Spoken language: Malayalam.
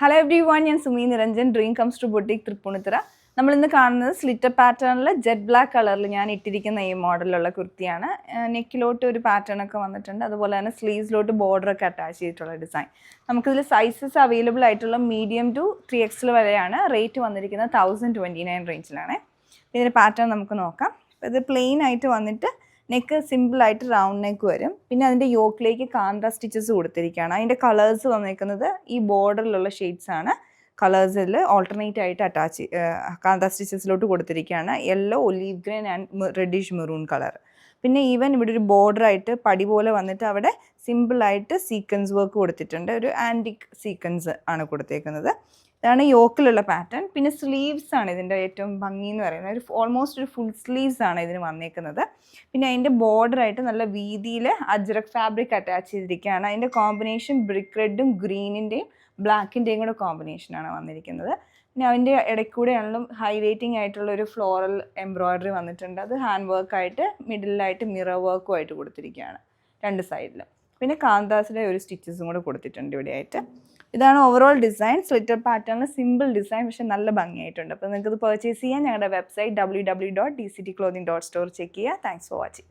ഹലോ എവ്രി വൺ, ഞാൻ Sumi Niranjan, dream comes to boutique Tripunithura. നമ്മളിന്ന് കാണുന്നത് സ്ലിറ്റർ പാറ്റേണിൽ ജെറ്റ് ബ്ലാക്ക് കളറിൽ ഞാൻ ഇട്ടിരിക്കുന്ന ഈ മോഡലുള്ള കുർത്തിയാണ്. നെക്കിലോട്ട് ഒരു പാറ്റേൺ ഒക്കെ വന്നിട്ടുണ്ട്, അതുപോലെ തന്നെ സ്ലീവ്സിലോട്ട് ബോർഡറൊക്കെ അറ്റാച്ച് ചെയ്തിട്ടുള്ള ഡിസൈൻ. നമുക്കിതിൽ സൈസസ് അവൈലബിൾ ആയിട്ടുള്ള മീഡിയം ടു 3XL വരെയാണ്. റേറ്റ് വന്നിരിക്കുന്നത് 1029 റേഞ്ചിലാണ്. ഇതിൻ്റെ പാറ്റേൺ നമുക്ക് നോക്കാം. ഇത് പ്ലെയിൻ ആയിട്ട് വന്നിട്ട് നെക്ക് സിമ്പിളായിട്ട് റൗണ്ട് നെക്ക് വരും. പിന്നെ അതിൻ്റെ യോക്കിലേക്ക് കാന്ത സ്റ്റിച്ചസ് കൊടുത്തിരിക്കുകയാണ്. അതിൻ്റെ കളേഴ്സ് വന്നിരിക്കുന്നത് ഈ ബോർഡറിലുള്ള ഷെയ്ഡ്സ് ആണ്. കളേഴ്സിൽ ഓൾട്ടർനേറ്റ് ആയിട്ട് അറ്റാച്ച് കാന്ത സ്റ്റിച്ചസിലോട്ട് കൊടുത്തിരിക്കുകയാണ്. Yellow, olive green and reddish maroon colour. പിന്നെ ഈവൻ ഇവിടെ ഒരു ബോർഡറായിട്ട് പടി പോലെ വന്നിട്ട് അവിടെ സിമ്പിളായിട്ട് സീക്വൻസ് വർക്ക് കൊടുത്തിട്ടുണ്ട്. ഒരു ആൻറ്റിക് സീക്വൻസ് ആണ് കൊടുത്തേക്കുന്നത്. ഇതാണ് യോക്കിലുള്ള പാറ്റേൺ. പിന്നെ സ്ലീവ്സ് ആണ് ഇതിൻ്റെ ഏറ്റവും ഭംഗി എന്ന് പറയുന്നത്. ഓൾമോസ്റ്റ് ഒരു ഫുൾ സ്ലീവ്സ് ആണ് ഇതിന് വന്നേക്കുന്നത്. പിന്നെ അതിൻ്റെ ബോർഡറായിട്ട് നല്ല വീതിയിൽ അജ്രക് ഫാബ്രിക് അറ്റാച്ച് ചെയ്തിരിക്കുകയാണ്. അതിൻ്റെ കോമ്പിനേഷൻ ബ്രിക്ക് റെഡും ഗ്രീനിൻ്റെയും ബ്ലാക്കിൻ്റെയും കൂടെ കോമ്പിനേഷനാണ് വന്നിരിക്കുന്നത്. പിന്നെ അതിൻ്റെ ഇടയ്ക്കൂടെ ആണെങ്കിലും ഹൈലൈറ്റിംഗ് ആയിട്ടുള്ള ഒരു ഫ്ലോറൽ എംബ്രോയ്ഡറി വന്നിട്ടുണ്ട്. അത് ഹാൻഡ് വർക്കായിട്ട് മിഡിലായിട്ട് മിറർ വർക്കും ആയിട്ട് കൊടുത്തിരിക്കുകയാണ് രണ്ട് സൈഡിലും. പിന്നെ കാന്താസിൻ്റെ ഒരു സ്റ്റിച്ചസും കൂടെ കൊടുത്തിട്ടുണ്ട് ഇവിടെയായിട്ട്. ഇതാണ് ഓവറോൾ ഡിസൈൻ. സ്ലിറ്റർ പാറ്റേണിൽ സിമ്പിൾ ഡിസൈൻ, പക്ഷേ നല്ല ഭംഗിയായിട്ടുണ്ട്. അപ്പോൾ നിങ്ങൾക്കിത് പർച്ചേസ് ചെയ്യാൻ ഞങ്ങളുടെ വെബ്സൈറ്റ് www.dctclothing.store ചെക്ക് ചെയ്യുക. Thanks for watching.